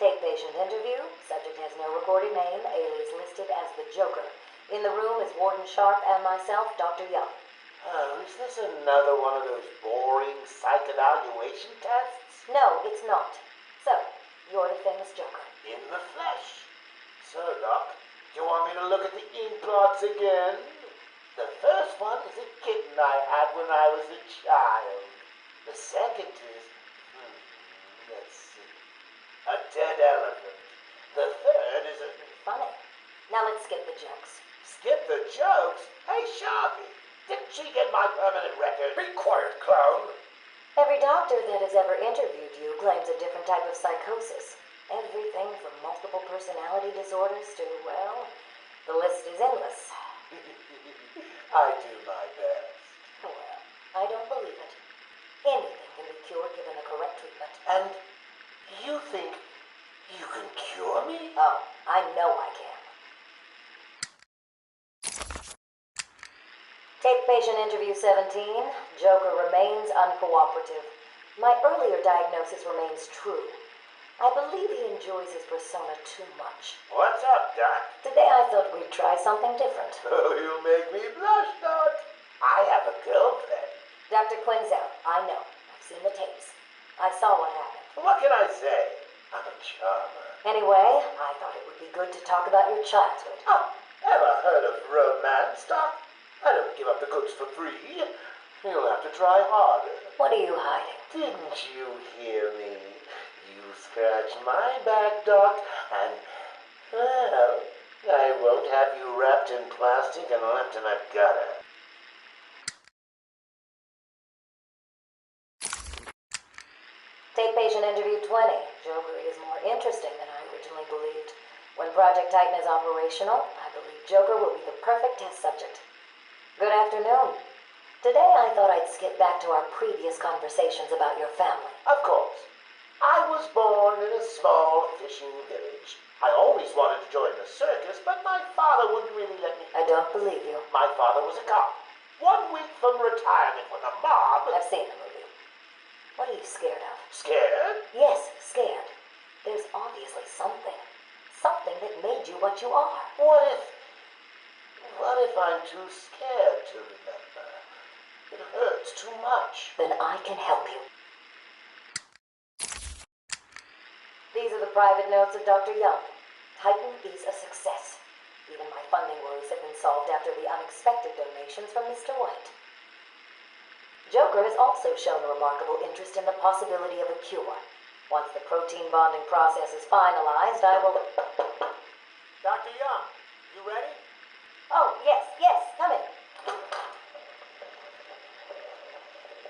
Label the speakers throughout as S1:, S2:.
S1: Take patient interview. Subject has no recorded name. Alias listed as the Joker. In the room is Warden Sharp and myself, Dr. Young.
S2: Oh, is this another one of those boring psych evaluation tests?
S1: No, it's not. So, you're the famous Joker.
S2: In the flesh. So, Doc, do you want me to look at the ink blots again? The first one is a kitten I had when I was a child. The second is, let's see, a dead elephant. The third is a...
S1: Funny. Now let's skip the jokes.
S2: Skip the jokes? Hey, Sharpie, didn't she get my permanent record?
S3: Be quiet, clown.
S1: Every doctor that has ever interviewed you claims a different type of psychosis. Everything from multiple personality disorders to, well, the list is endless.
S2: I do my best.
S1: Well, I don't believe it. Anything can be cured given the correct treatment.
S2: And you think you can cure me?
S1: Oh, I know I can. Take patient interview 17. Joker remains uncooperative. My earlier diagnosis remains true. I believe he enjoys his persona too much.
S2: What's up, Doc?
S1: Today I thought we'd try something different.
S2: Oh, you make me blush, Doc. I have a girlfriend.
S1: Dr. Quinzel, I know. I've seen the tapes. I saw what happened.
S2: What can I say? I'm a charmer.
S1: Anyway, I thought it would be good to talk about your childhood.
S2: Oh, ever heard of romance, Doc? I don't give up the goods for free. You'll have to try harder.
S1: What are you hiding?
S2: Didn't you hear me? You scratch my back, Doc, and, well, I won't have you wrapped in plastic and left in a gutter.
S1: Take patient interview 20. Joker is more interesting than I originally believed. When Project Titan is operational, I believe Joker will be the perfect test subject. Good afternoon. Today I thought I'd skip back to our previous conversations about your family.
S2: Of course. I was born in a small fishing village. I always wanted to join the circus, but my father wouldn't really let me.
S1: I don't believe you.
S2: My father was a cop. 1 week from retirement when the mob...
S1: I've seen the movie. What are you scared of?
S2: Scared?
S1: Yes, scared. There's obviously something. Something that made you what you are.
S2: What if I'm too scared to remember? It hurts too much.
S1: Then I can help you. These are the private notes of Dr. Young. Titan is a success. Even my funding worries have been solved after the unexpected donations from Mr. White. Joker has also shown a remarkable interest in the possibility of a cure. Once the protein bonding process is finalized, I will...
S3: Dr. Young, you ready?
S1: Oh, yes, come in.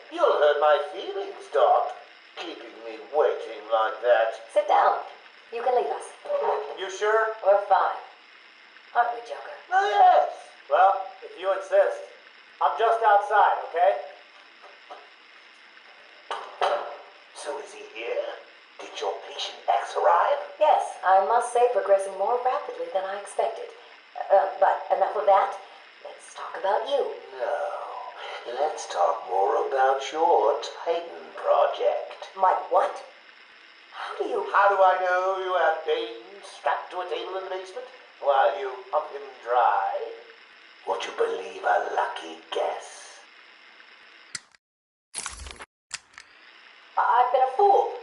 S2: You'll hurt my feelings, Doc, keeping me waiting like that.
S1: Sit down. You can leave us.
S3: You sure?
S1: We're fine. Aren't we, Joker?
S2: Oh, yes.
S3: Well, if you insist. I'm just outside, okay?
S2: So is he here? Did your patient X arrive?
S1: Yes, I must say progressing more rapidly than I expected. But enough of that. Let's talk about you.
S2: No. Let's talk more about your Titan project.
S1: My what? How do
S2: I know you have Bane strapped to a table in the basement while you pump him dry? Would you believe a lucky guess?
S1: I've been a fool.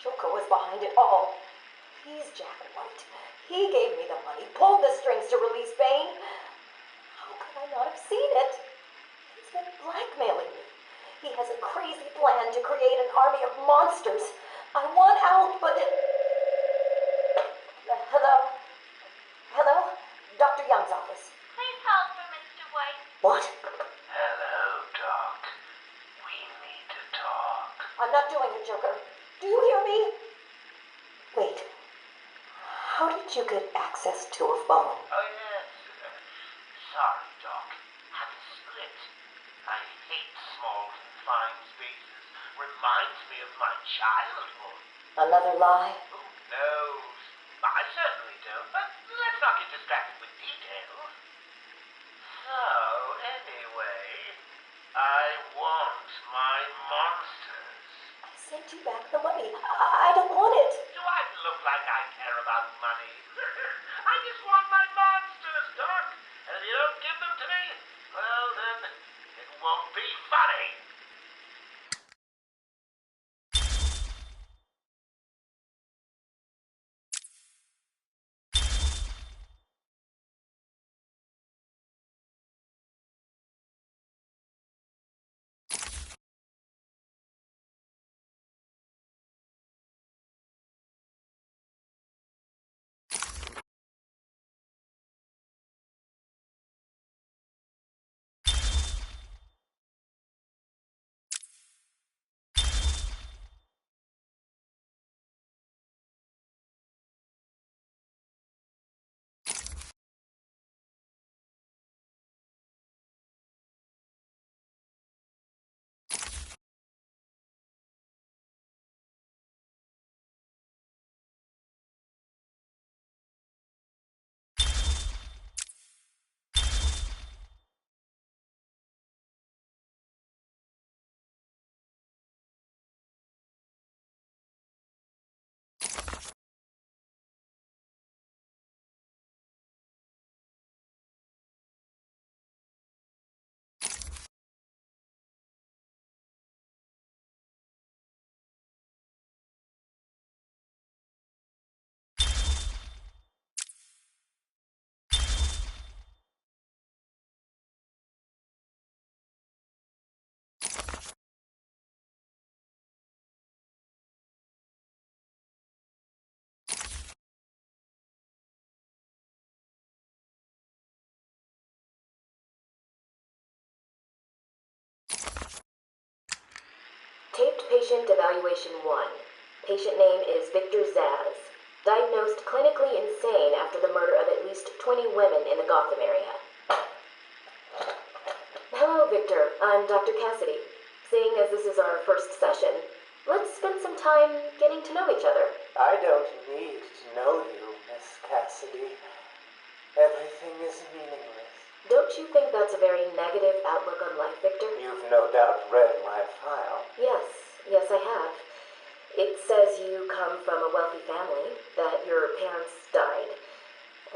S1: Joker was behind it all. He's Jack White. He gave me the money, pulled the strings to release Bane. How could I not have seen it? He's been blackmailing me. He has a crazy plan to create an army of monsters. I want out, but... Hello? Dr. Young's office.
S4: Please hold for Mr. White.
S1: What?
S2: Hello, Doc. We need to talk.
S1: I'm not doing it, Joker. Do you hear me? Wait. How did you get access to a phone?
S2: Oh, yes. Sorry, Doc. Had to split. I hate small, confined spaces. Reminds me of my childhood.
S1: Another lie?
S2: Who knows? I certainly don't, but let's not get distracted with details. So, anyway, I want my monsters.
S1: I sent you back the money. I don't want it.
S2: Do I doesn't look like I care about money. I just want my monsters, Doc. And if you don't give them to me, well, then it won't be funny.
S1: Taped patient evaluation 1. Patient name is Victor Zaz. Diagnosed clinically insane after the murder of at least 20 women in the Gotham area. Hello, Victor. I'm Dr. Cassidy. Seeing as this is our first session, let's spend some time getting to know each other.
S5: I don't need to know you, Miss Cassidy. Everything is meaningless.
S1: Don't you think that's a very negative outlook on life, Victor?
S5: You've no doubt read my file.
S1: Yes, I have. It says you come from a wealthy family, that your parents died,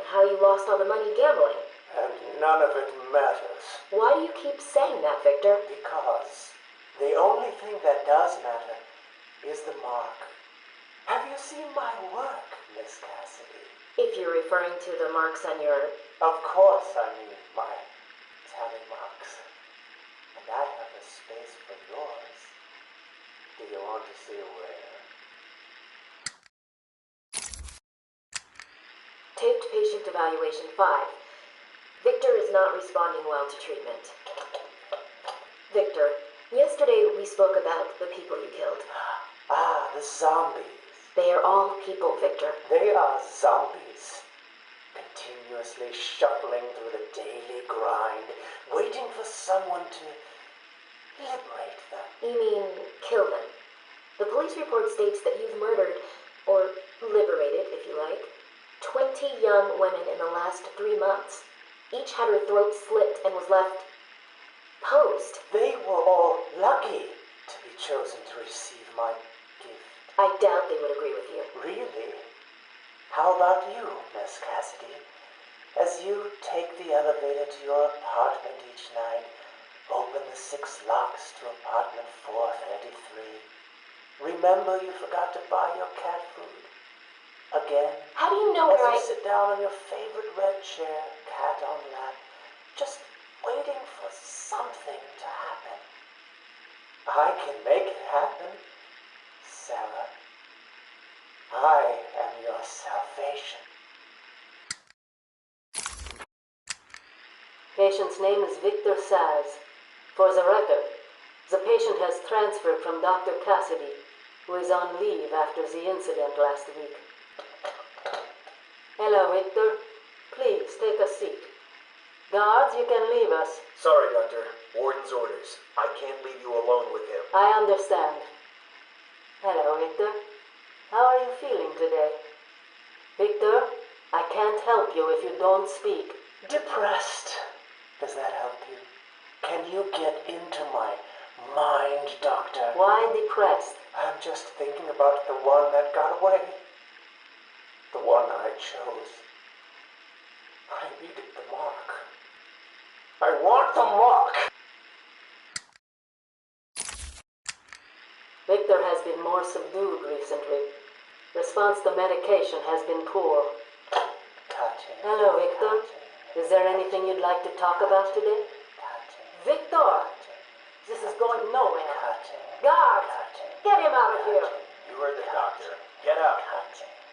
S1: how you lost all the money gambling.
S5: And none of it matters.
S1: Why do you keep saying that, Victor?
S5: Because the only thing that does matter is the mark. Have you seen my work, Miss Cassidy?
S1: If you're referring to the marks on your...
S5: Of course I mean my tally marks. And I have a space for yours. Do you want to see where?
S1: Taped patient evaluation 5. Victor is not responding well to treatment. Victor, yesterday we spoke about the people you killed.
S5: Ah, the zombies.
S1: They are all people, Victor.
S5: They are zombies, continuously shuffling through the daily grind, waiting for someone to liberate them.
S1: You mean kill them? The police report states that you've murdered, or liberated, if you like, 20 young women in the last 3 months. Each had her throat slit and was left posed.
S5: They were all lucky to be chosen to receive my gift.
S1: I doubt they would agree with you.
S5: Really? How about you, Miss Cassidy? As you take the elevator to your apartment each night, open the 6 locks to apartment 433. Remember you forgot to buy your cat food. Again.
S1: How do you know
S5: as
S1: where
S5: you sit down on your favorite red chair, cat on lap, just waiting for something to happen. I can make it happen, Sarah. I am your salvation.
S6: Patient's name is Victor Saz. For the record, the patient has transferred from Dr. Cassidy, who is on leave after the incident last week. Hello, Victor. Please, take a seat. Guards, you can leave us.
S7: Sorry, Doctor. Warden's orders. I can't leave you alone with him.
S6: I understand. Hello, Victor. How are you feeling today? Victor, I can't help you if you don't speak.
S5: Depressed. Does that help you? Can you get into my mind, Doctor?
S6: Why depressed?
S5: I'm just thinking about the one that got away. chose. I needed the mark. I want the mark!
S6: Victor has been more subdued recently. Response to medication has been poor.
S5: Touching.
S6: Hello, Victor. Is there anything you'd like to talk about today?
S5: Touching.
S6: Victor! This is going nowhere.
S5: Touching.
S6: Guards! Get him out of here!
S7: You heard the doctor. Get out.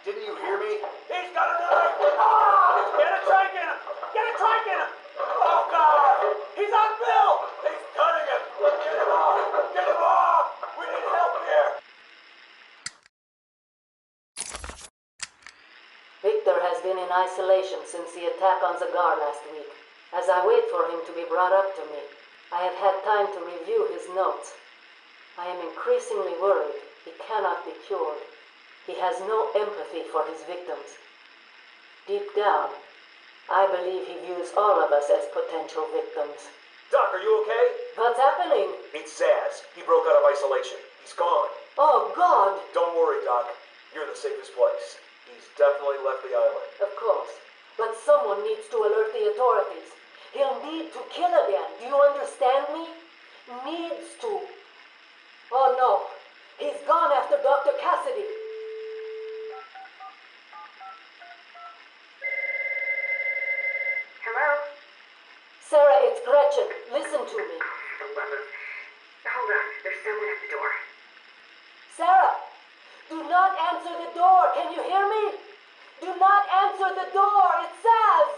S7: Didn't you hear me?
S3: He's got a knife! Ah! Get a trike in him! Get a trike in him! Oh, God! He's on Bill!
S7: He's cutting him! Get him off! Get him off! We need help here!
S6: Victor has been in isolation since the attack on Zagar last week. As I wait for him to be brought up to me, I have had time to review his notes. I am increasingly worried he cannot be cured. He has no empathy for his victims. Deep down, I believe he views all of us as potential victims.
S7: Doc, are you okay?
S6: What's happening?
S7: It's Zaz. He broke out of isolation. He's gone.
S6: Oh, God!
S7: Don't worry, Doc. You're in the safest place. He's definitely left the island.
S6: Of course. But someone needs to alert the authorities. He'll need to kill again. Do you understand me? Needs to. Oh, no. He's gone after Dr. Cassidy.
S1: Hello?
S6: Sarah, it's Gretchen. Listen to me.
S1: For the love of... Hold on. There's someone at the door.
S6: Sarah! Do not answer the door. Can you hear me? Do not answer the door. It's Saz.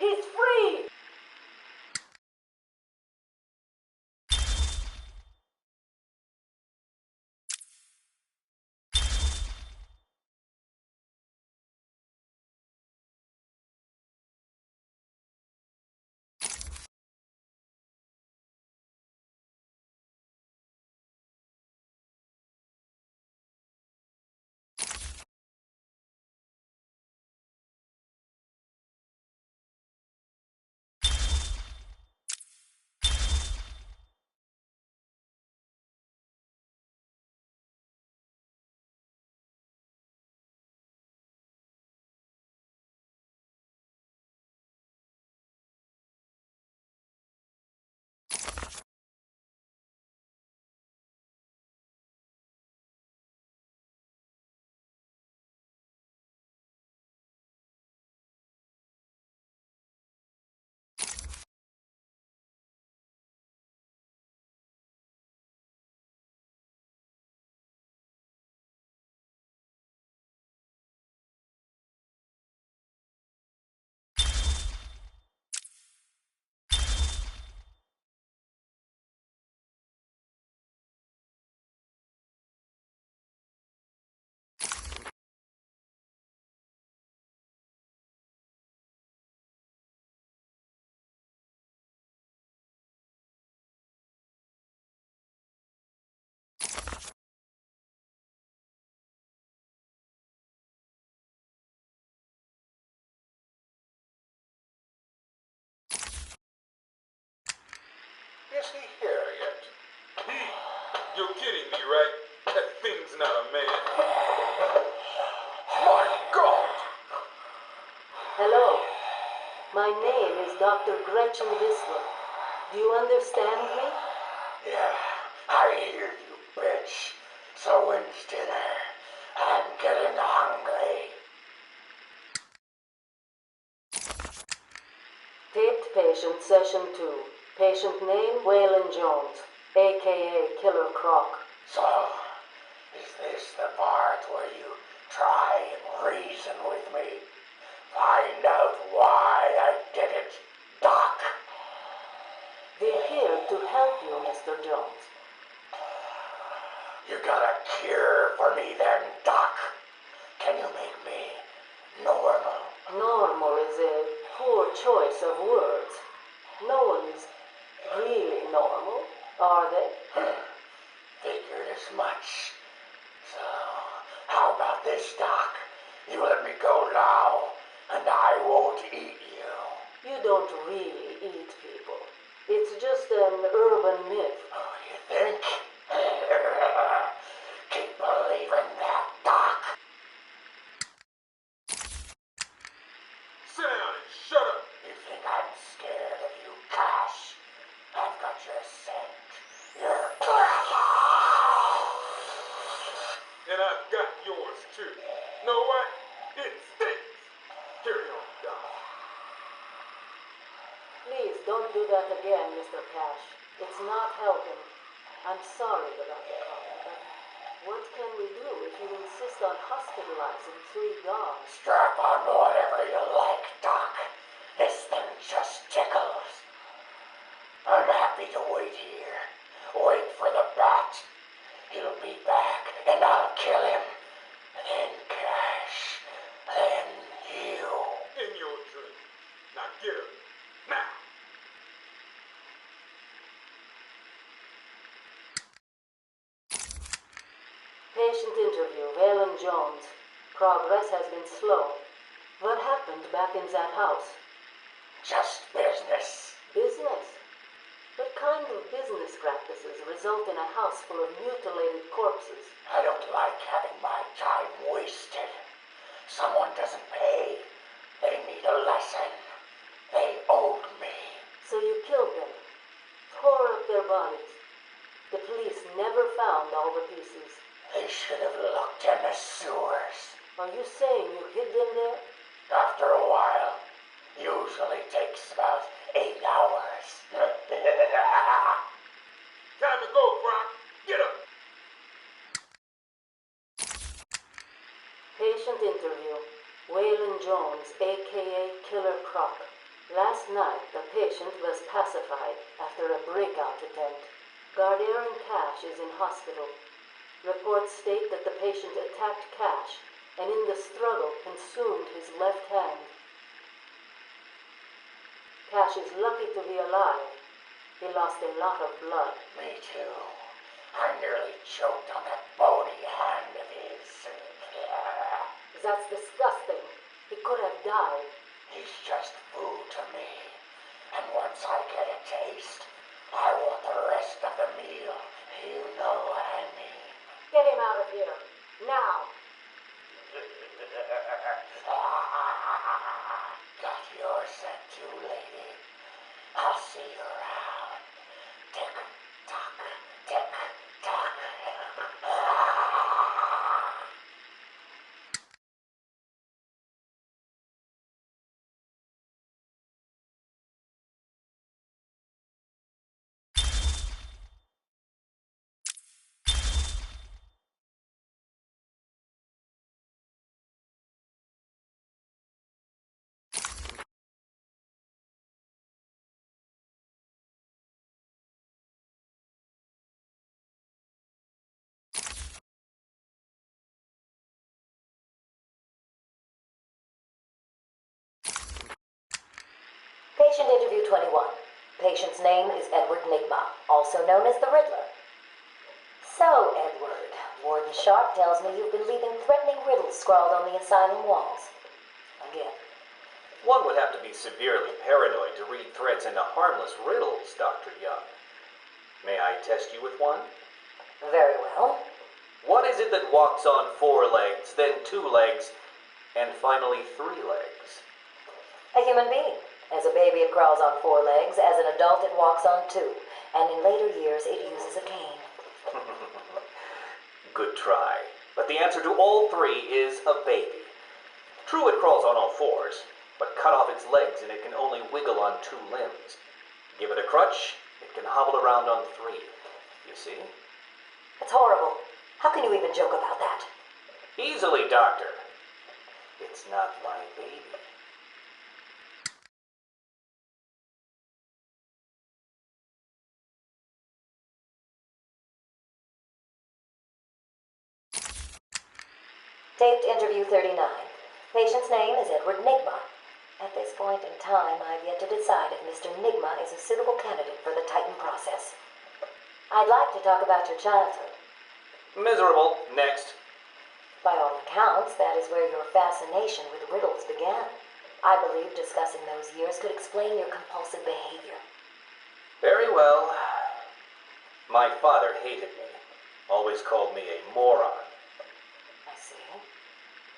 S6: He's free.
S8: Is he here yet? You're kidding me, right? That thing's not a man. My God!
S6: Hello. My name is Dr. Gretchen Whistler. Do you understand me?
S2: Yeah, I hear you, bitch. So when's dinner? I'm getting hungry.
S6: Taped patient, session 2. Patient name, Waylon Jones, a.k.a. Killer Croc.
S2: So, is this the part where you try and reason with me? Find out why I did it, Doc.
S6: We're here to help you, Mr. Jones.
S2: You got a cure for me then, Doc? Can you make me normal?
S6: Normal is a poor choice of words. No one's really normal, are they?
S2: Figured as much. So, how about this, Doc? You let me go now, and I won't eat you.
S6: You don't really eat people. It's just an urban myth.
S2: Oh, you think? Keep believing that, Doc.
S8: what? It stinks. Carry on, Doc.
S6: Please don't do that again, Mr. Cash. It's not helping. I'm sorry about the coffee, but what can we do if you insist on hospitalizing 3 dogs?
S2: Strap on whatever you like, Doc. This thing just tickles. I'm happy to wait here. Wait for the bat. He'll be back, and I'll kill him. Then Cash. Then you.
S8: In your dream. Now get up. Now.
S6: Patient interview, Waylon Jones. Progress has been slow. What happened back in that house?
S2: Just business.
S6: Business? What kind of business practices result in a house full of mutilated corpses?
S2: I don't like having my time wasted. Someone doesn't pay. They need a lesson. They owed me.
S6: So you killed them, tore up their bodies. The police never found all the pieces.
S2: They should have looked in the sewers.
S6: Are you saying you hid them there?
S2: After a while. Usually takes about 8 hours.
S8: Time to go, Frank. Get up.
S6: Patient interview. Waylon Jones, a.k.a. Killer Croc. Last night, the patient was pacified after a breakout attempt. Aaron Cash is in hospital. Reports state that the patient attacked Cash and in the struggle consumed his left hand. Cash is lucky to be alive. He lost a lot of blood.
S2: Me too. I nearly choked on that bony hand of his.
S6: That's disgusting. He could have died.
S2: He's just food to me. And once I get a taste, I want the rest of the meal. You know what I mean.
S6: Get him out of here. Now.
S2: Got your scent too, lady. I'll see you around. Tick tock, tick tock.
S1: Patient interview 21. Patient's name is Edward Nigma, also known as the Riddler. So, Edward, Warden Sharp tells me you've been leaving threatening riddles scrawled on the asylum walls. Again.
S9: One would have to be severely paranoid to read threats into harmless riddles, Dr. Young. May I test you with one?
S1: Very well.
S9: What is it that walks on 4 legs, then 2 legs, and finally 3 legs?
S1: A human being. As a baby, it crawls on 4 legs. As an adult, it walks on 2. And in later years, it uses a cane.
S9: Good try. But the answer to all 3 is a baby. True, it crawls on all 4s, but cut off its legs and it can only wiggle on 2 limbs. Give it a crutch, it can hobble around on 3. You see?
S1: It's horrible. How can you even joke about that?
S9: Easily, Doctor. It's not my baby.
S1: Taped interview 39. Patient's name is Edward Nigma. At this point in time, I've yet to decide if Mr. Nigma is a suitable candidate for the Titan process. I'd like to talk about your childhood.
S9: Miserable. Next.
S1: By all accounts, that is where your fascination with riddles began. I believe discussing those years could explain your compulsive behavior.
S9: Very well. My father hated me. Always called me a moron.
S1: I see.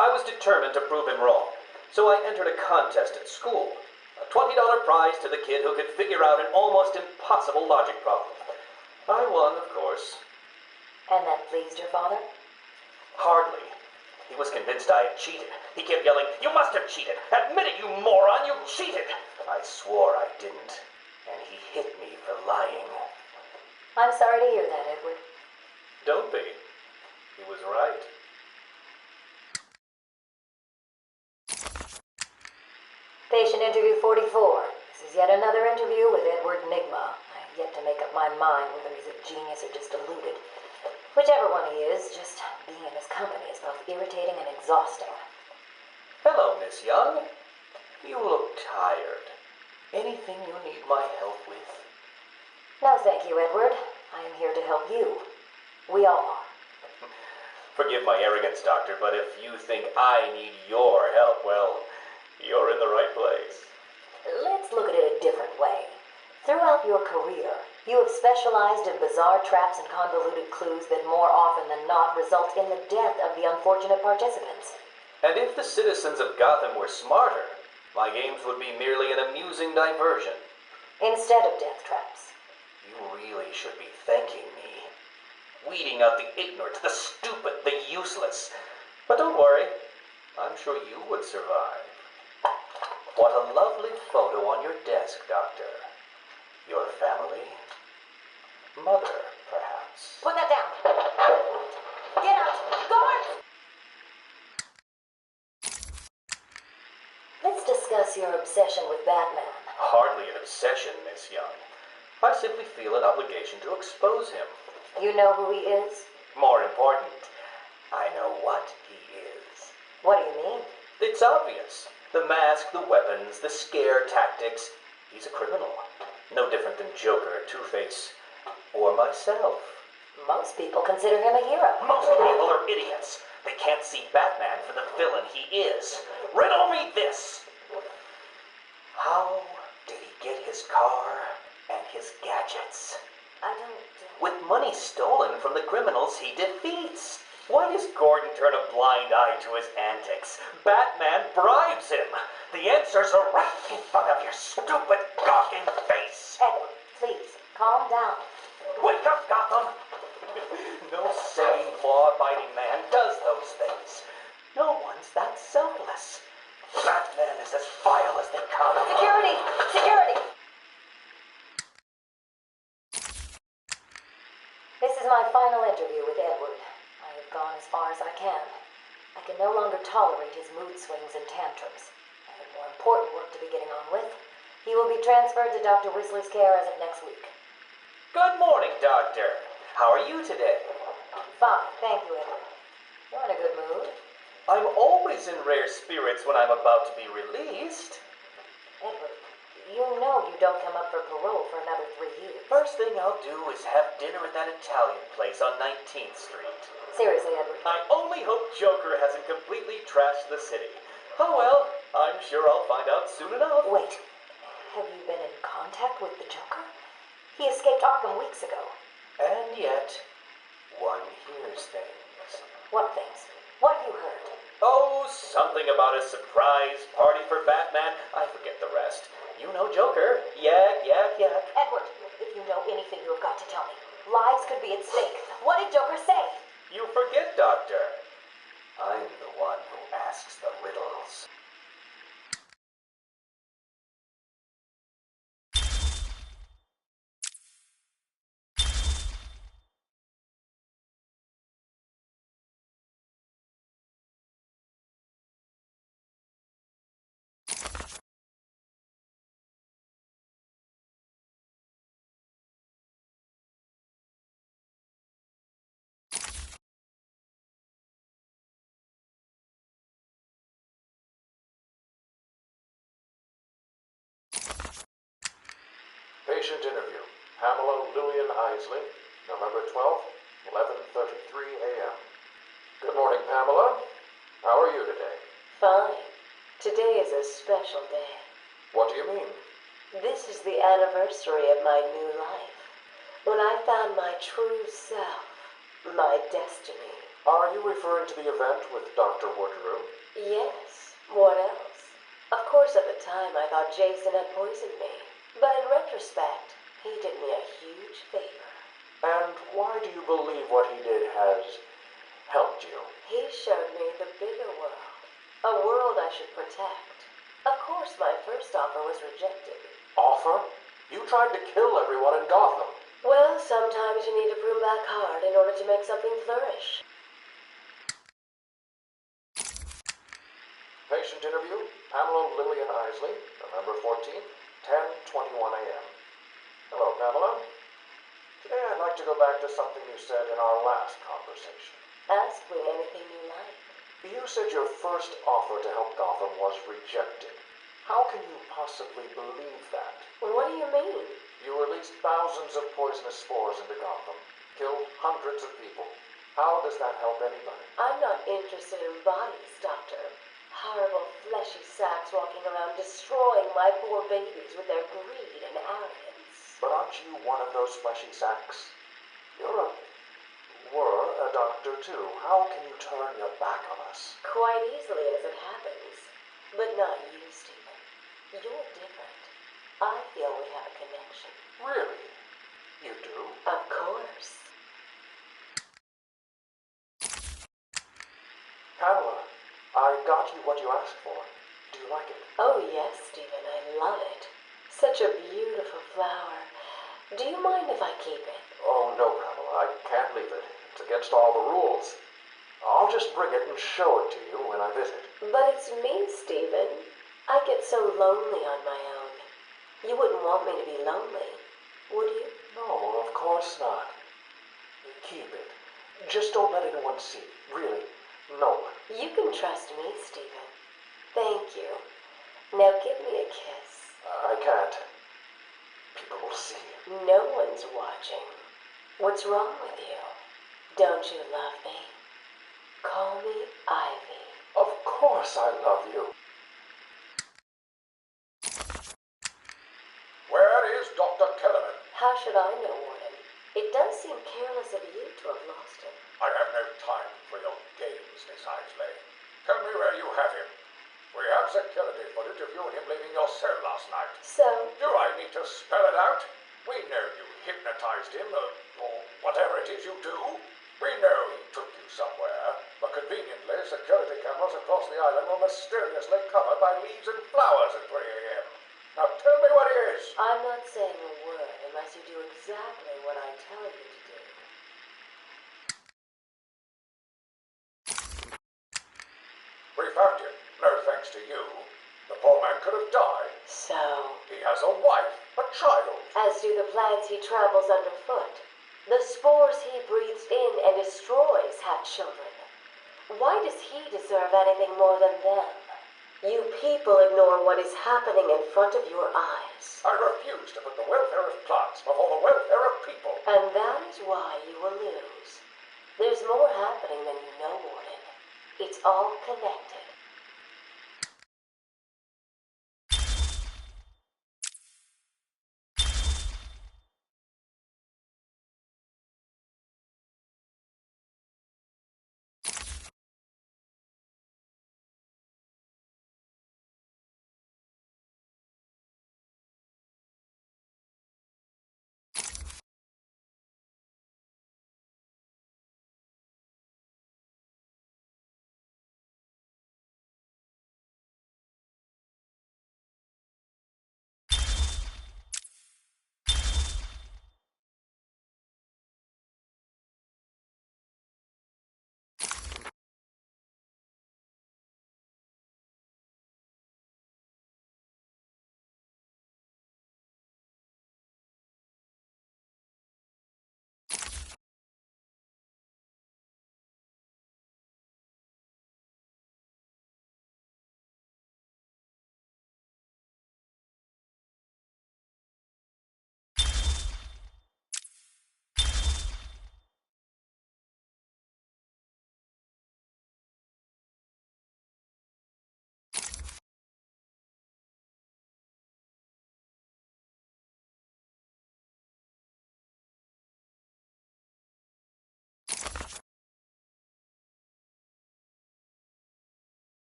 S9: I was determined to prove him wrong, so I entered a contest at school. A $20 prize to the kid who could figure out an almost impossible logic problem. I won, of course.
S1: And that pleased your father?
S9: Hardly. He was convinced I had cheated. He kept yelling, "You must have cheated! Admit it, you moron! You cheated!" I swore I didn't, and he hit me for lying.
S1: I'm sorry to hear that, Edward.
S9: Don't be. He was right.
S1: Patient interview 44. This is yet another interview with Edward Nigma. I have yet to make up my mind whether he's a genius or just deluded. Whichever one he is, just being in his company is both irritating and exhausting.
S9: Hello, Miss Young. You look tired. Anything you need my help with?
S1: No, thank you, Edward. I am here to help you. We all are.
S9: Forgive my arrogance, Doctor, but if you think I need your help, well, you're in the right place.
S1: Let's look at it a different way. Throughout your career, you have specialized in bizarre traps and convoluted clues that more often than not result in the death of the unfortunate participants.
S9: And if the citizens of Gotham were smarter, my games would be merely an amusing diversion.
S1: Instead of death traps.
S9: You really should be thanking me. Weeding out the ignorant, the stupid, the useless. But don't worry, I'm sure you would survive. What a lovely photo on your desk, Doctor. Your family? Mother, perhaps.
S1: Put that down. Get out. Guard! Let's discuss your obsession with Batman.
S9: Hardly an obsession, Miss Young. I simply feel an obligation to expose him.
S1: You know who he is?
S9: More important, I know what he is.
S1: What do you mean?
S9: It's obvious. The mask, the weapons, the scare tactics. He's a criminal. No different than Joker, Two-Face, or myself.
S1: Most people consider him a hero.
S9: Most people are idiots. They can't see Batman for the villain he is. Riddle me this. How did he get his car and his gadgets?
S1: I don't...
S9: With money stolen from the criminals he defeats. Why does Gordon turn a blind eye to his antics? Batman bribes him. The answers are right in front of your stupid, gawking face.
S1: Edward, please, calm down.
S9: Wake up, Gotham! No sane, law-abiding man does those things. No one's that selfless. Batman is as vile as they come.
S1: Security! Security! This is my final interview with Edward. I have gone as far as I can. I can no longer tolerate his mood swings and tantrums. I have more important work to be getting on with. He will be transferred to Dr. Whistler's care as of next week.
S9: Good morning, Doctor. How are you today?
S1: Fine, thank you, Edward. You're in a good mood.
S9: I'm always in rare spirits when I'm about to be released.
S1: Edward, you know you don't come up for parole for another 3 years.
S9: First thing I'll do is have dinner at that Italian place on 19th Street.
S1: Seriously, Edward.
S9: I only hope Joker hasn't completely trashed the city. Oh well, I'm sure I'll find out soon enough.
S1: Wait, have you been in contact with the Joker? He escaped Arkham weeks ago.
S9: And yet, one hears things.
S1: What things? What have you heard?
S9: Oh, something about a surprise party for Batman. I forget the rest. You know Joker. Yak, yak, yak.
S1: Edward, if you know anything, you have got to tell me. Lives could be at stake. What did Joker say?
S9: You forget, Doctor. I'm the one who asks the riddles.
S10: Patient interview. Pamela Lillian Isley, November 12th, 11:33 a.m. Good morning, Pamela. How are you today?
S6: Fine. Today is a special day.
S10: What do you mean?
S6: This is the anniversary of my new life. When I found my true self, my destiny.
S10: Are you referring to the event with Dr. Woodrow?
S6: Yes. What else? Of course, at the time, I thought Jason had poisoned me. But in retrospect, he did me a huge favor.
S10: And why do you believe what he did has helped you?
S6: He showed me the bigger world. A world I should protect. Of course, my first offer was rejected.
S10: Offer? You tried to kill everyone in Gotham.
S6: Well, sometimes you need to prune back hard in order to make something flourish.
S10: Patient interview, Pamela Lillian Isley, November 14th, 10:21 a.m. Hello, Pamela. Today I'd like to go back to something you said in our last conversation.
S6: Ask me anything you like.
S10: You said your first offer to help Gotham was rejected. How can you possibly believe that?
S6: What do you mean?
S10: You released thousands of poisonous spores into Gotham, killed hundreds of people. How does that help anybody?
S6: I'm not interested in bodies, Doctor. Horrible fleshy sacks walking around destroying my poor babies with their greed and arrogance.
S10: But aren't you one of those fleshy sacks? Were a doctor too. How can you turn your back on us?
S6: Quite easily as it happens. But not you, Stephen. You're different. I feel we have a connection.
S10: Really? You do?
S6: Of course.
S10: Pamela, I got you what you asked for. Do you like it?
S6: Oh, yes, Stephen, I love it. Such a beautiful flower. Do you mind if I keep it?
S10: Oh, no, Pamela, I can't leave it. It's against all the rules. I'll just bring it and show it to you when I visit.
S6: But it's me, Stephen. I get so lonely on my own. You wouldn't want me to be lonely, would you?
S10: No, of course not. Keep it. Just don't let anyone see. Really, no one.
S6: You can trust me, Stephen. Thank you. Now give me a kiss.
S10: I can't. People will see.
S6: No one's watching. What's wrong with you? Don't you love me? Call me Ivy.
S10: Of course I love you.
S8: Where is Dr. Kellerman?
S6: How should I know, Warden? It does seem careless of you to have lost him.
S8: I have no time for your games, Miss Isley. Tell me where you have him. We have security footage of you and him leaving your cell last night.
S6: So?
S8: Do I need to spell it out? We know you hypnotized him, or whatever it is you do. We know he took you somewhere, but conveniently, security cameras across the island were mysteriously covered by leaves and flowers at 3 a.m. Now tell me what it is.
S6: I'm not saying a word unless you do exactly what I tell you to do.
S8: We found him. No thanks to you. The poor man could have died.
S6: So?
S8: He has a wife, a child.
S6: As do the plants he travels underfoot. The spores he breathes in and destroys have children. Why does he deserve anything more than them? You people ignore what is happening in front of your eyes.
S8: I refuse to put the welfare of plants before the welfare of people.
S6: And that is why you will lose. There's more happening than you know, Warden. It's all connected.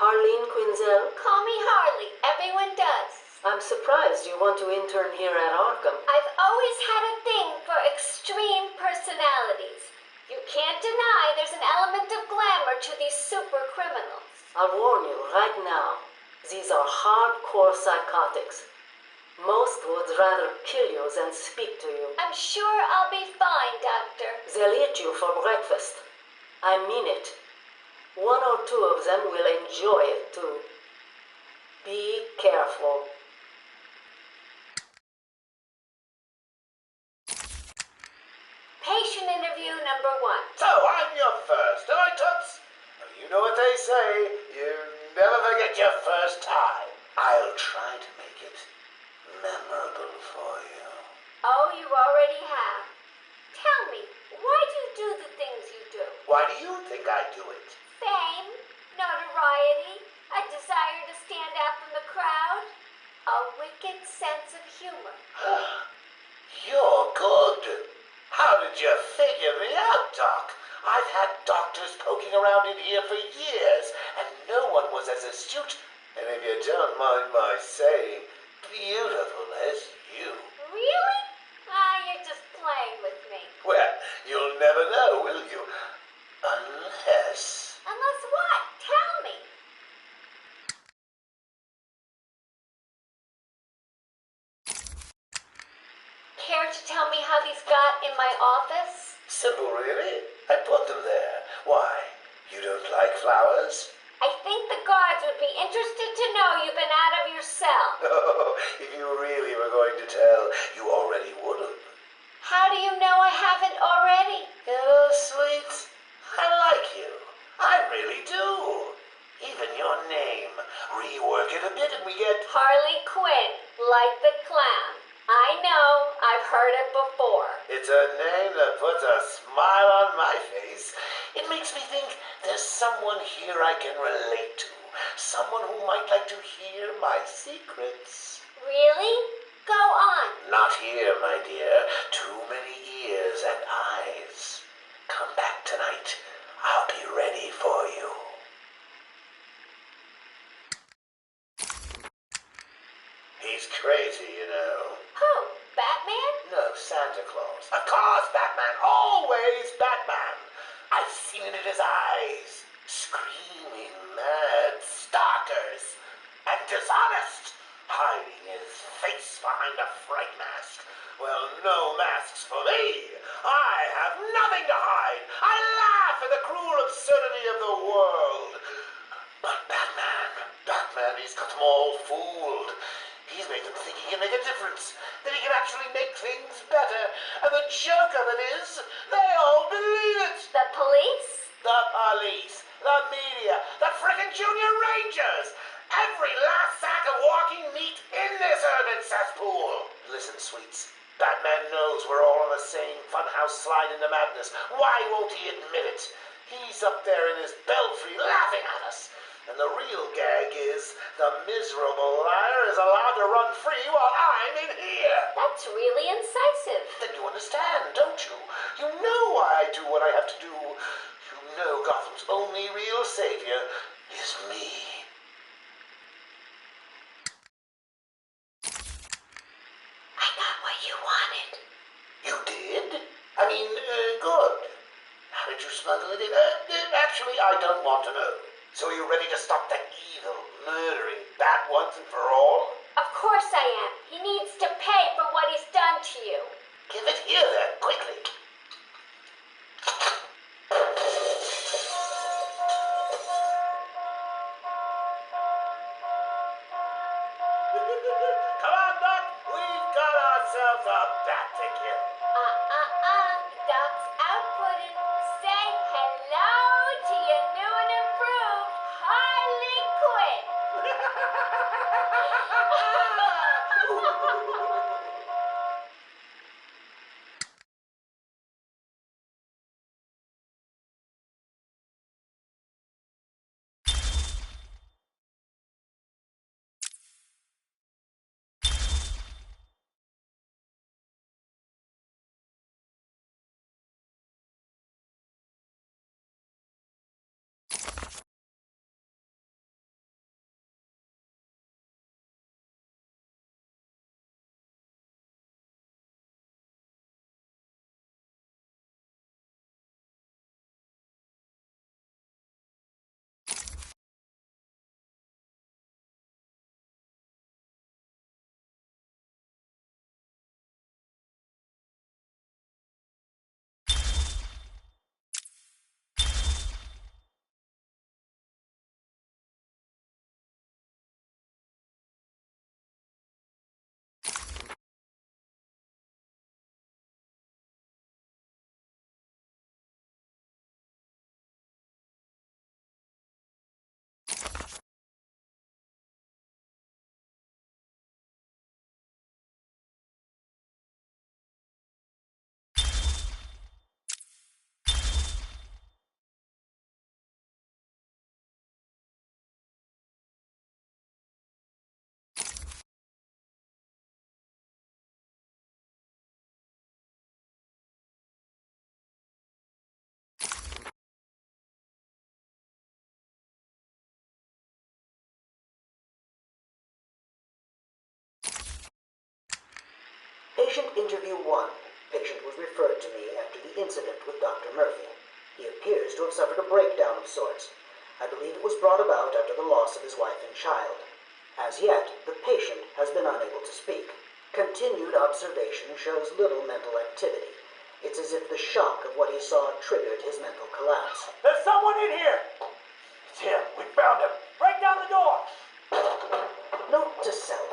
S6: Harleen Quinzel?
S4: Call me Harley. Everyone does.
S6: I'm surprised you want to intern here at Arkham.
S4: I've always had a thing for extreme personalities. You can't deny there's an element of glamour to these super criminals.
S6: I'll warn you right now. These are hardcore psychotics. Most would rather kill you than speak to you.
S4: I'm sure I'll be fine, Doctor.
S6: They'll eat you for breakfast. I mean it. One or two of them will enjoy it too. Be careful.
S4: Patient interview number 1.
S2: So, I'm your first, am I, Toots? Well, you know what they say. You never forget your first time. I'll try to make it memorable for you.
S4: Oh, you already have. Tell me, why do you do the things you do?
S2: Why do you think I do it?
S4: Fame, notoriety, a desire to stand out from the crowd, a wicked sense of humor.
S2: You're good. How did you figure me out, Doc? I've had doctors poking around in here for years, and no one was as astute, and if you don't mind my saying, beautiful as you.
S4: Really? You're just playing with me.
S2: Well, you'll never know, will you? Unless...
S4: Unless what? Tell me. Care to tell me how these got in my office?
S2: Simple, really. I put them there. Why? You don't like flowers?
S4: I think the guards would be interested to know you've been out of your cell.
S2: Oh, if you really were going to tell, you already would have.
S4: How do you know I haven't already?
S2: You know, sweet, I like you. I really do. Even your name. Rework it a bit and we get...
S4: Harley Quinn, like the clown. I know, I've heard it before.
S2: It's a name that puts a smile on my face. It makes me think there's someone here I can relate to. Someone who might like to hear my secrets.
S4: Really? Go on.
S2: Not here, my dear. Too many ears and eyes. Come back tonight. I'll be ready for you. He's crazy, you know.
S4: Who? Batman?
S2: No, Santa Claus. Of course, Batman. Always Batman. I've seen it in his eyes. Screaming mad stalkers. And dishonest. Hiding his face behind a fright mask. Well, no masks for me. I have nothing to hide. I laugh at the cruel absurdity of the world. But Batman, he's got them all fooled. He's made them think he can make a difference, that he can actually make things better. And the joke of it is, they all believe it.
S4: The police?
S2: The police, the media, the frickin' junior rangers. Every last sack of walking meat in this urban cesspool. Listen, sweets. Batman knows we're all on the same funhouse slide into madness. Why won't he admit it? He's up there in his belfry laughing at us. And the real gag is the miserable liar is allowed to run free while I'm in here.
S4: That's really incisive.
S2: Then you understand, don't you? You know why I do what I have to do. You know Gotham's only real savior is me.
S4: I got what you wanted.
S2: You did? I mean, good. How did you smuggle it in? Actually, I don't want to know. So are you ready to stop that evil, murdering bat once and for all?
S4: Of course I am. He needs to pay for what he's done to you.
S2: Give it here then, quickly. Come on, Doc. We've got ourselves a bat to kill.
S4: Doc's outputting. Say hello to your new and improved Harley Quinn.
S11: interview 1. Patient was referred to me after the incident with Dr. Murphy. He appears to have suffered a breakdown of sorts. I believe it was brought about after the loss of his wife and child. As yet, the patient has been unable to speak. Continued observation shows little mental activity. It's as if the shock of what he saw triggered his mental collapse.
S3: There's someone in here!
S2: It's him. We found him.
S3: Break down the door!
S11: Note to self,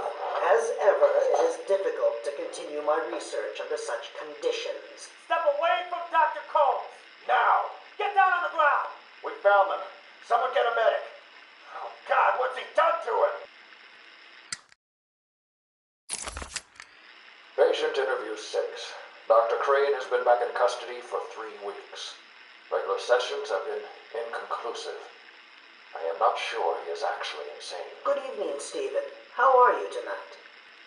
S11: as ever, it is difficult to continue my research under such conditions.
S3: Step away from Dr. Combs!
S2: Now!
S3: Get down on the ground!
S2: We found them. Someone get a medic. Oh, God, what's he done to him?
S10: Patient interview 6. Dr. Crane has been back in custody for 3 weeks. Regular sessions have been inconclusive. I am not sure he is actually insane.
S11: Good evening, Stephen. How are you tonight?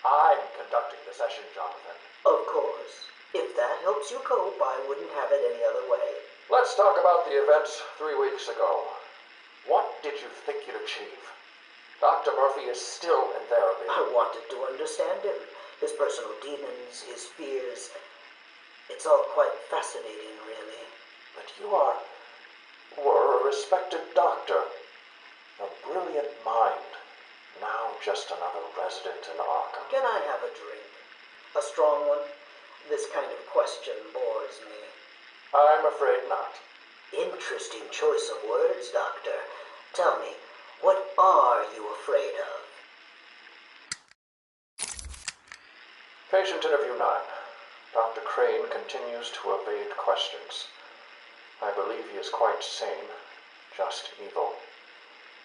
S10: I'm conducting the session, Jonathan.
S11: Of course. If that helps you cope, I wouldn't have it any other way.
S10: Let's talk about the events 3 weeks ago. What did you think you'd achieve? Dr. Murphy is still in therapy.
S11: I wanted to understand him. His personal demons, his fears. It's all quite fascinating, really.
S10: But you were a respected doctor. A brilliant mind. Now just another resident in Arkham.
S11: Can I have a drink? A strong one? This kind of question bores me.
S10: I'm afraid not.
S11: Interesting choice of words, Doctor. Tell me, what are you afraid of?
S10: Patient interview 9. Dr. Crane continues to evade questions. I believe he is quite sane, just evil.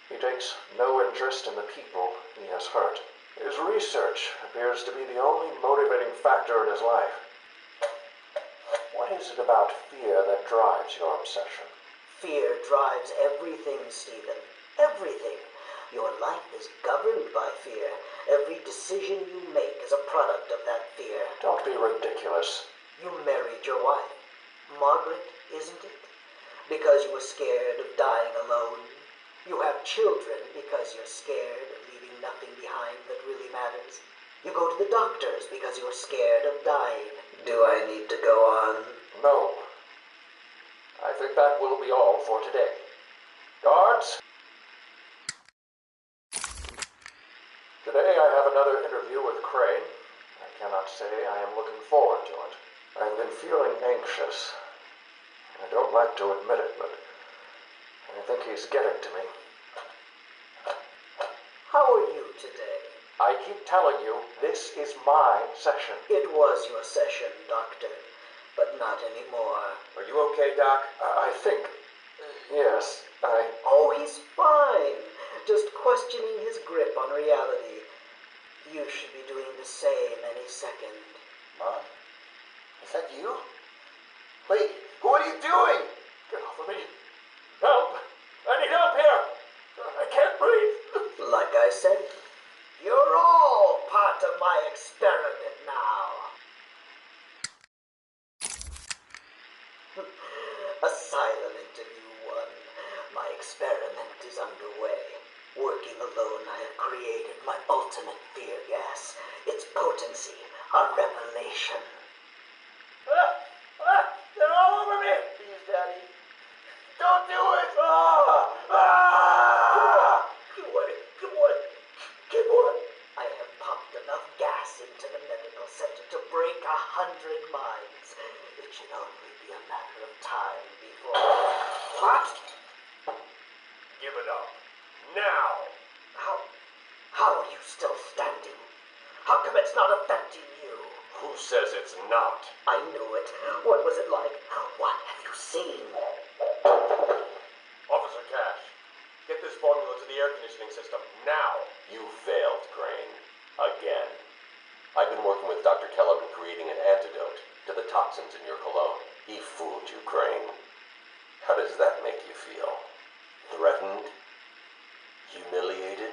S10: He takes no interest in the people he has hurt. His research appears to be the only motivating factor in his life. What is it about fear that drives your obsession?
S11: Fear drives everything, Stephen. Everything. Your life is governed by fear. Every decision you make is a product of that fear.
S10: Don't be ridiculous.
S11: You married your wife, Margaret, isn't it? Because you were scared of dying alone. You have children because you're scared of leaving nothing behind that really matters. You go to the doctors because you're scared of dying. Do I need to go on?
S10: No. I think that will be all for today. Guards? Today I have another interview with Crane. I cannot say I am looking forward to it. I've been feeling anxious. I don't like to admit it, but I think he's getting to me.
S11: How are you today?
S10: I keep telling you, this is my session.
S11: It was your session, Doctor, but not anymore.
S9: Are you okay, Doc?
S10: I think... yes,
S11: Oh, he's fine. Just questioning his grip on reality. You should be doing the same any second.
S2: Mom? Is that you? Wait, what are you doing?
S10: Get off of me. Help! I need help here! I can't breathe!
S11: Like I said, you're all part of my experiment now. Asylum interview 1. My experiment is underway. Working alone, I have created my ultimate fear gas. Its potency, a revelation.
S3: They're all over me!
S2: Please, Daddy. Don't do it!
S11: Come on. Come on. I have pumped enough gas into the medical center to break 100 minds. It should only be a matter of time before...
S2: What? Give it up. Now!
S11: How are you still standing? How come it's not affecting you?
S2: Who says it's not?
S11: I knew it. What was it like? What have you seen?
S2: Officer Cash, get this formula to the air conditioning system now. You failed, Crane. Again. I've been working with Dr. Kellogg in creating an antidote to the toxins in your cologne. He fooled you, Crane. How does that make you feel? Threatened? Humiliated?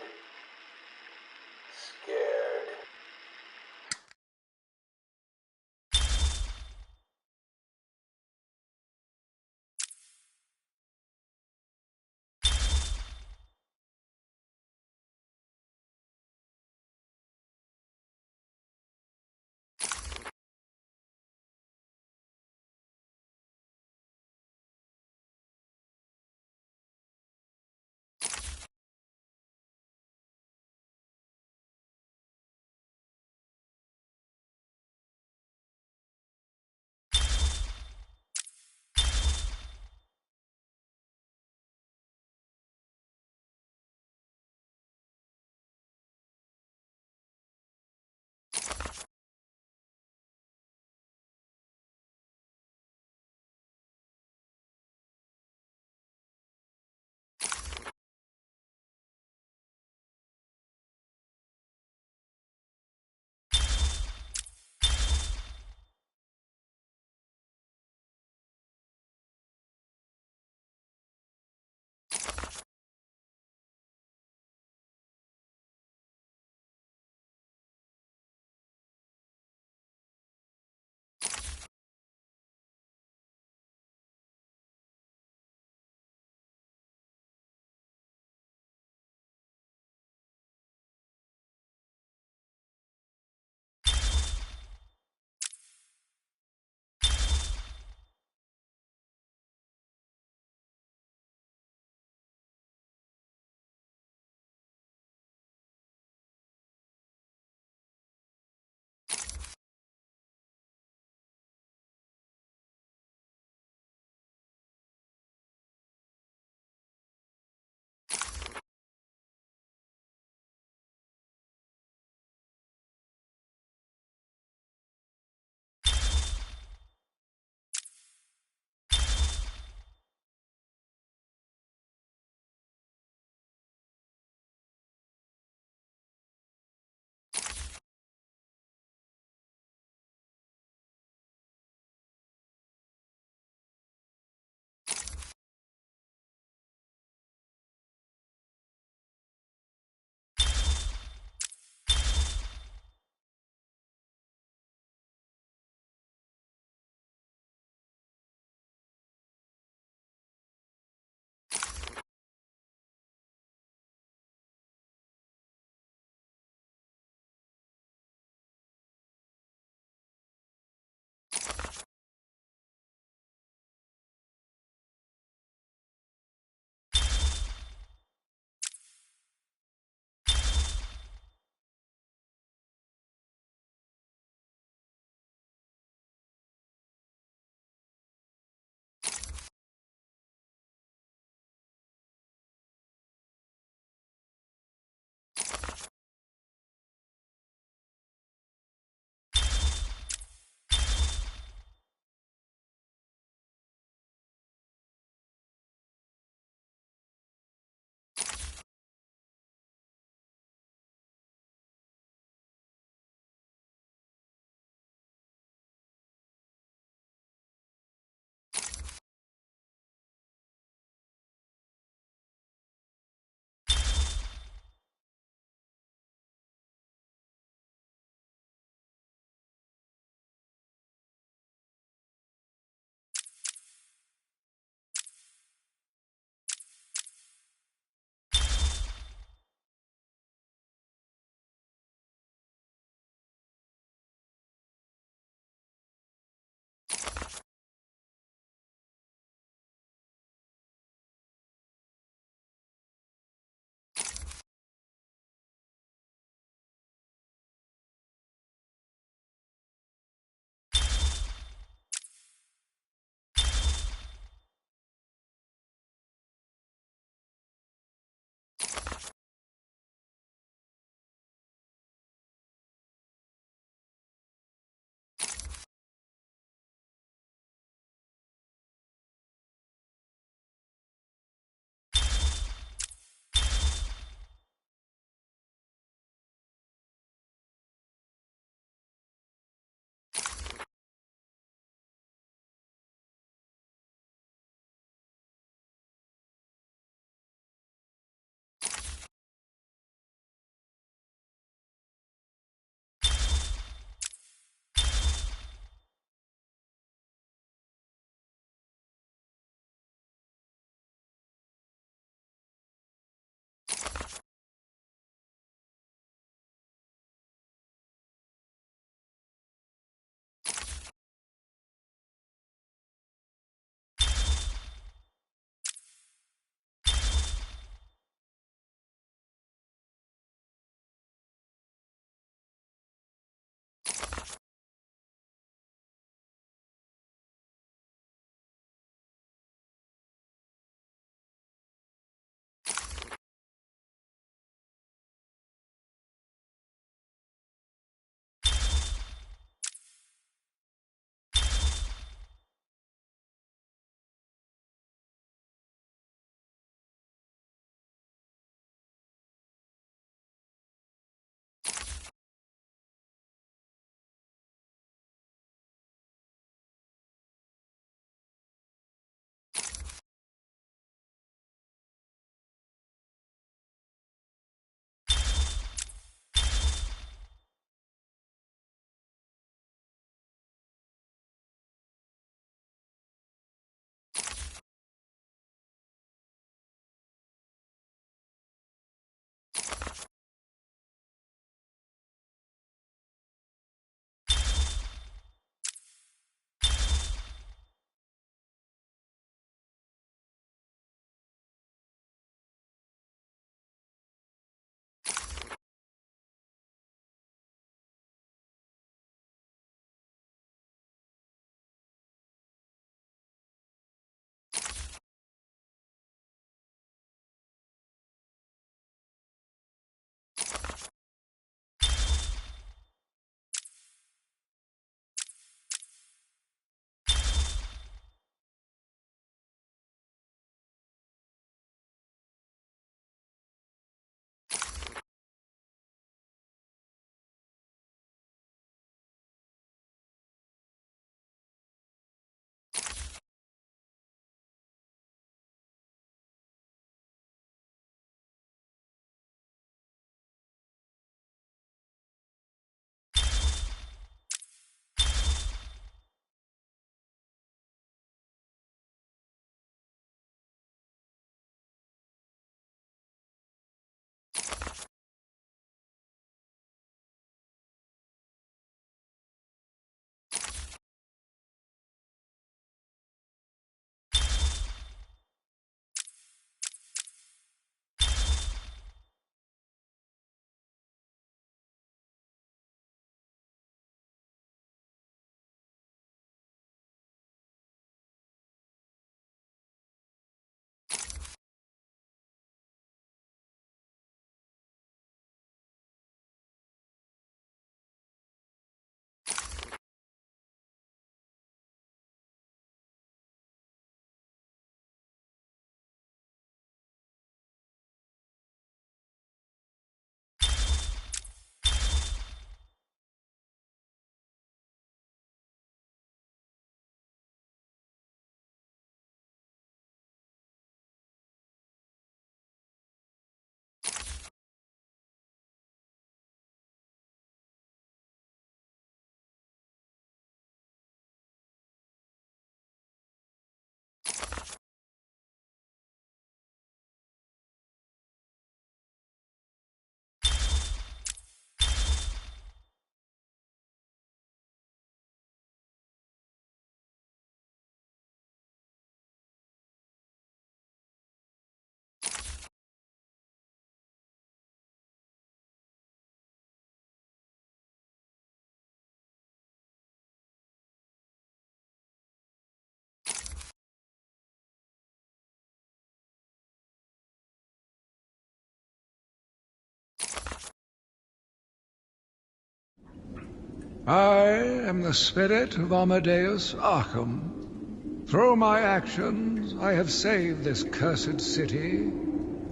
S12: I am the spirit of Amadeus Arkham. Through my actions, I have saved this cursed city,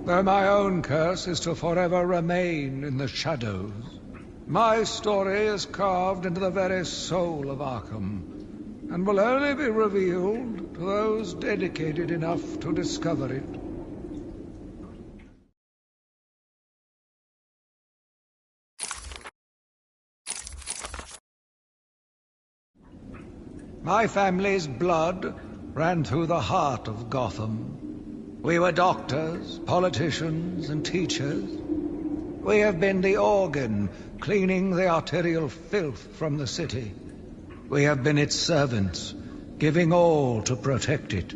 S12: though my own curse is to forever remain in the shadows. My story is carved into the very soul of Arkham, and will only be revealed to those dedicated enough to discover it. My family's blood ran through the heart of Gotham. We were doctors, politicians, and teachers. We have been the organ cleaning the arterial filth from the city. We have been its servants, giving all to protect it.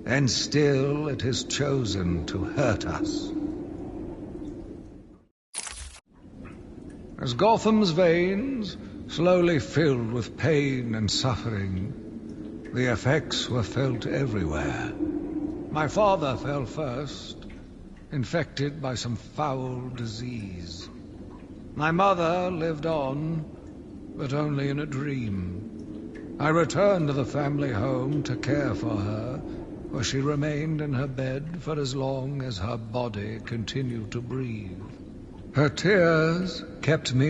S12: And still it has chosen to hurt us. As Gotham's veins slowly filled with pain and suffering, the effects were felt everywhere. My father fell first, infected by some foul disease. My mother lived on, but only in a dream. I returned to the family home to care for her, where she remained in her bed for as long as her body continued to breathe. Her tears kept me